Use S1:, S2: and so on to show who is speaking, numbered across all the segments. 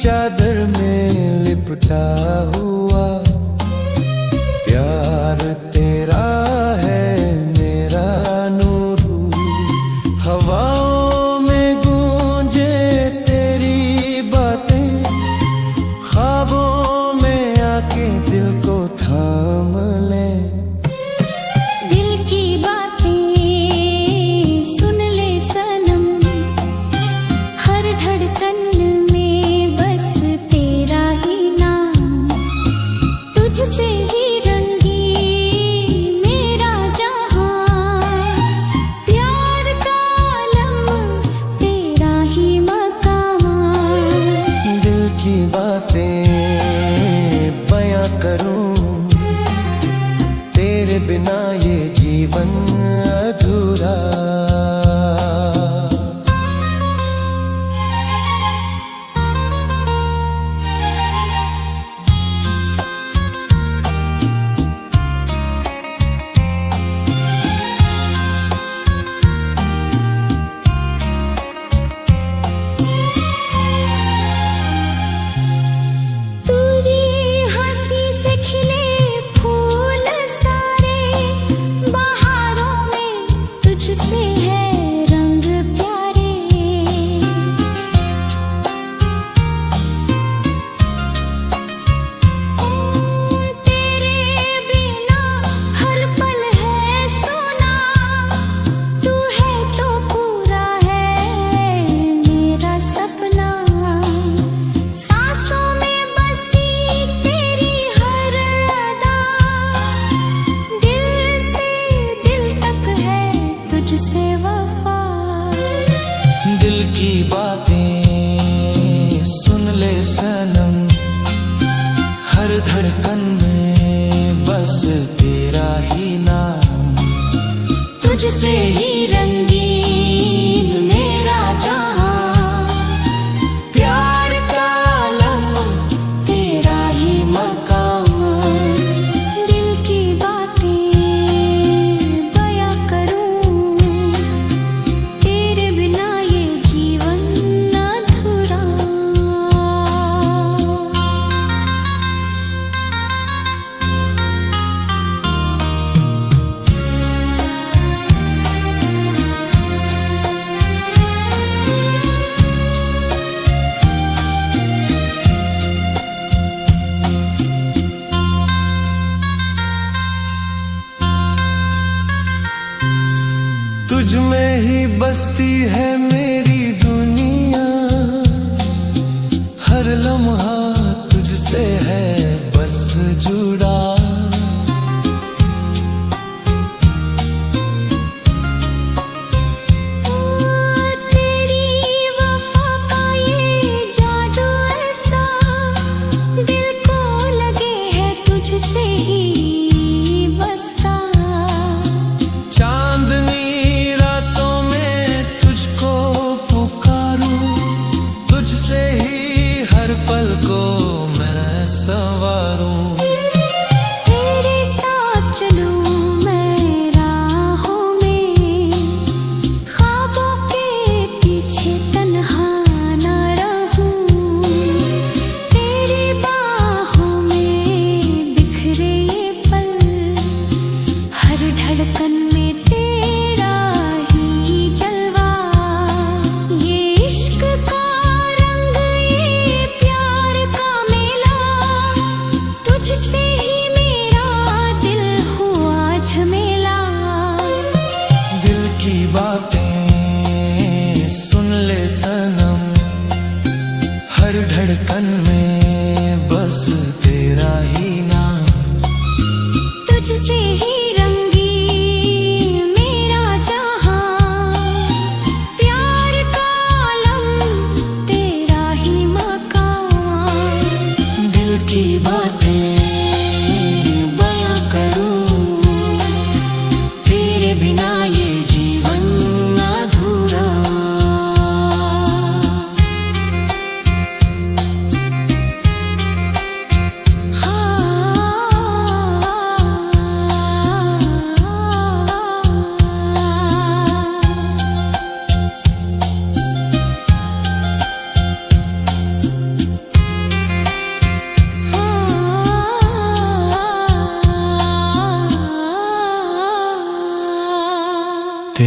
S1: चादर में लिपटा हुआ प्यार तेरा है मेरा नूर। हवाओं में गूंजे तेरी बातें, ख्वाबों में आके दिल को थाम ले।
S2: दिल की बातें सुन ले सनम, हर धड़कन में बस तेरा ही नाम। तुझसे ही रंगी मेरा जहां, प्यार का आलम तेरा ही मकाम।
S1: दिल की बातें बयां करूं, तेरे बिना ये जीवन अधूरा।
S2: तुझसे वफा।
S1: दिल की बातें सुन ले सनम, हर धड़कन में बस तेरा ही नाम।
S2: तुझसे ही रंगीन मेरा जहां, प्यार का आलम तेरा ही मकाम। दिल की बातें बयां करूं, तेरे बिना ये जीवन अधूरा।
S1: तुझ में ही बसती है मेरी दुनिया, हर लम्हा तुझसे है बस जुड़ा।
S2: तेरी वफा का ये जादू ऐसा, दिल को लगे है तुझसे ही बसता।
S1: चांदनी रातों में तुझको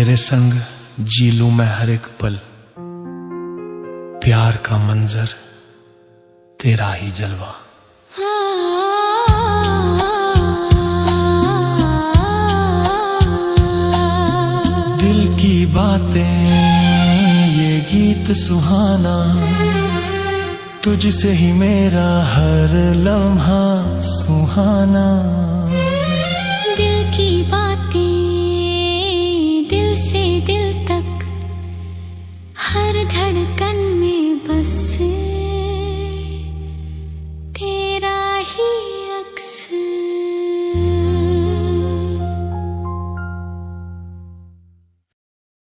S3: तेरे संग जी लूं मैं हर एक पल, प्यार का मंजर तेरा ही जलवा। दिल की बातें ये गीत सुहाना, तुझसे ही मेरा हर लम्हा सुहाना।